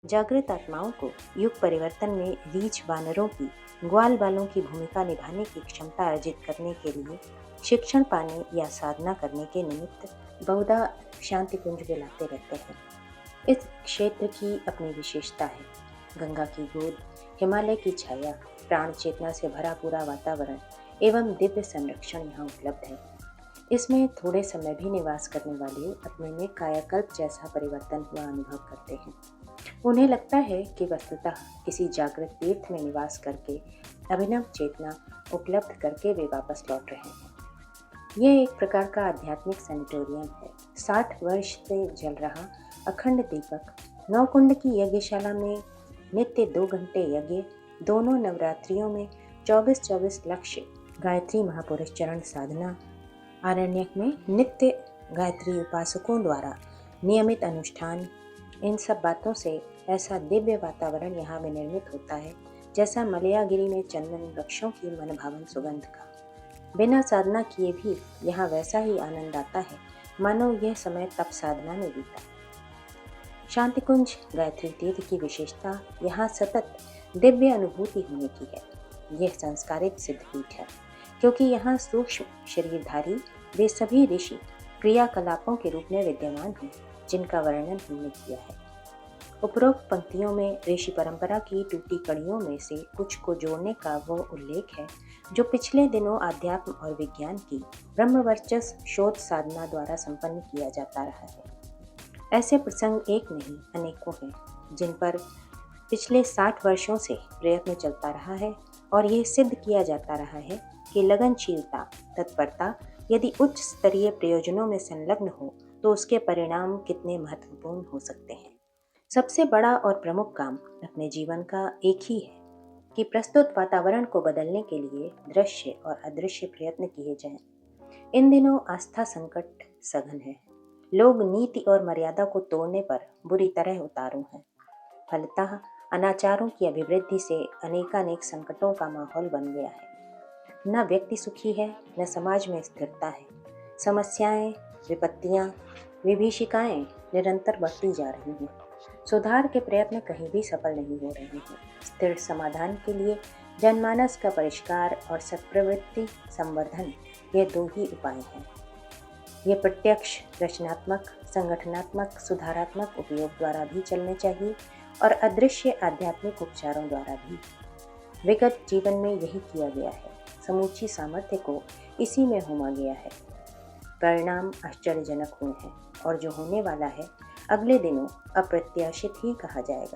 जागृत आत्माओं को युग परिवर्तन में रीछ वानरों की ग्वाल बालों की भूमिका निभाने की क्षमता अर्जित करने के लिए शिक्षण पाने या साधना करने के निमित्त बहुधा शांति कुंज बुलाते रहते हैं। इस क्षेत्र की अपनी विशेषता है। गंगा की गोद, हिमालय की छाया, प्राण चेतना से भरा पूरा वातावरण एवं दिव्य संरक्षण यहाँ उपलब्ध है। इसमें थोड़े समय भी निवास करने वाले अपने में कायाकल्प जैसा परिवर्तन हुआ अनुभव करते हैं। उन्हें लगता है कि वस्तुतः किसी जागृत तीर्थ में निवास करके अभिनव चेतना उपलब्ध करके वे वापस लौट रहे हैं। यह एक प्रकार का आध्यात्मिक सैनिटोरियम है। 60 वर्ष से जल रहा अखंड दीपक नौकुंड की यज्ञशाला में नित्य 2 घंटे यज्ञ, दोनों नवरात्रियों में 24-24 लक्ष्य गायत्री महापुरुष चरण साधना, आरण्यक में नित्य गायत्री उपासकों द्वारा नियमित अनुष्ठान, इन सब बातों से ऐसा दिव्य वातावरण यहाँ विनिर्मित होता है जैसा मलयागिरी में चंदन वृक्षों की मनभावन सुगंध का। बिना साधना किए भी यहाँ वैसा ही आनंद आता है मानो यह समय तप साधना में बीता। शांति कुंज गायत्री तीर्थ की विशेषता यहाँ सतत दिव्य अनुभूति होने की है। यह संस्कारित सिद्धपीठ है क्योंकि यहाँ सूक्ष्म शरीरधारी वे सभी ऋषि क्रियाकलापों के रूप में विद्यमान हैं जिनका वर्णन हमने किया है। उपरोक्त पंक्तियों में ऋषि परंपरा की टूटी कड़ियों में से कुछ को जोड़ने का वो उल्लेख है जो पिछले दिनों अध्यात्म और विज्ञान की ब्रह्मवर्चस्व शोध साधना द्वारा संपन्न किया जाता रहा है। ऐसे प्रसंग एक नहीं अनेकों हैं जिन पर पिछले 60 वर्षों से प्रयत्न चलता रहा है और यह सिद्ध किया जाता रहा है कि लगनशीलता, तत्परता यदि उच्च स्तरीय प्रयोजनों में संलग्न हो तो उसके परिणाम कितने महत्वपूर्ण हो सकते हैं। सबसे बड़ा और प्रमुख काम अपने जीवन का एक ही है कि प्रस्तुत वातावरण को बदलने के लिए दृश्य और अदृश्य प्रयत्न किए जाएं। इन दिनों आस्था संकट सघन है। लोग नीति और मर्यादा को तोड़ने पर बुरी तरह उतारू हैं। फलतः अनाचारों की अभिवृद्धि से अनेकानेक संकटों का माहौल बन गया है। न व्यक्ति सुखी है, न समाज में स्थिरता है। समस्याएं, विपत्तियां, विभीषिकाएं निरंतर बढ़ती जा रही हैं। सुधार के प्रयत्न कहीं भी सफल नहीं हो रहे हैं। स्थिर समाधान के लिए जनमानस का परिष्कार और सत्प्रवृत्ति संवर्धन, ये 2 ही उपाय हैं। ये प्रत्यक्ष रचनात्मक, संगठनात्मक, सुधारात्मक उपयोग द्वारा भी चलने चाहिए और अदृश्य आध्यात्मिक उपचारों द्वारा भी। विगत जीवन में यही किया गया है। समूची सामर्थ्य को इसी में होमा गया है। परिणाम आश्चर्यजनक हुए हैं और जो होने वाला है अगले दिनों अप्रत्याशित ही कहा जाएगा।